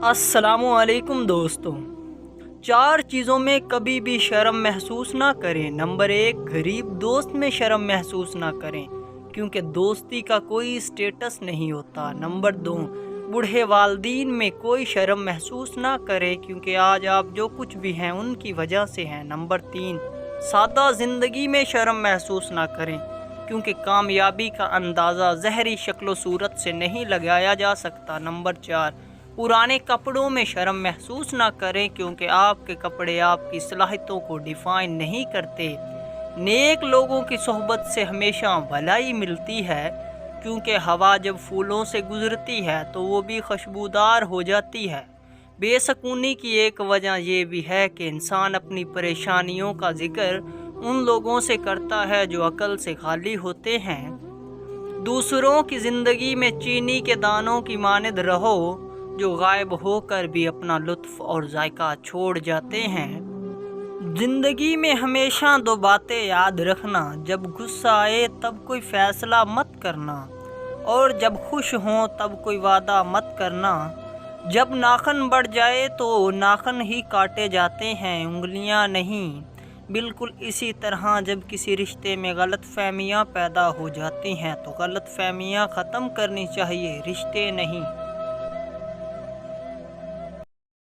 السلام علیکم دوستوں، 4 چیزوں میں کبھی بھی شرم محسوس نہ کریں۔ نمبر 1، غریب دوست میں شرم محسوس نہ کریں کیونکہ دوستی کا کوئی اسٹیٹس نہیں ہوتا۔ نمبر 2، بوڑھے والدین میں کوئی شرم محسوس نہ کریں کیونکہ آج آپ جو کچھ بھی ہیں ان کی وجہ سے ہیں۔ نمبر 3، سادہ زندگی میں شرم محسوس نہ کریں کیونکہ کامیابی کا اندازہ ظاہری شکل و صورت سے نہیں لگایا جا سکتا۔ نمبر 4، پرانے کپڑوں میں شرم محسوس نہ کریں کیونکہ آپ کے کپڑے آپ کی صلاحیتوں کو ڈیفائن نہیں کرتے۔ نیک لوگوں کی صحبت سے ہمیشہ بھلائی ملتی ہے کیونکہ ہوا جب پھولوں سے گزرتی ہے تو وہ بھی خوشبودار ہو جاتی ہے۔ بے سکونی کی ایک وجہ یہ بھی ہے کہ انسان اپنی پریشانیوں کا ذکر ان لوگوں سے کرتا ہے جو عقل سے خالی ہوتے ہیں۔ دوسروں کی زندگی میں چینی کے دانوں کی مانند رہو جو غائب ہو کر بھی اپنا لطف اور ذائقہ چھوڑ جاتے ہیں۔ زندگی میں ہمیشہ 2 باتیں یاد رکھنا: جب غصہ آئے تب کوئی فیصلہ مت کرنا، اور جب خوش ہوں تب کوئی وعدہ مت کرنا۔ جب ناخن بڑھ جائے تو ناخن ہی کاٹے جاتے ہیں، انگلیاں نہیں۔ بالکل اسی طرح جب کسی رشتے میں غلط فہمیاں پیدا ہو جاتی ہیں تو غلط فہمیاں ختم کرنی چاہیے، رشتے نہیں۔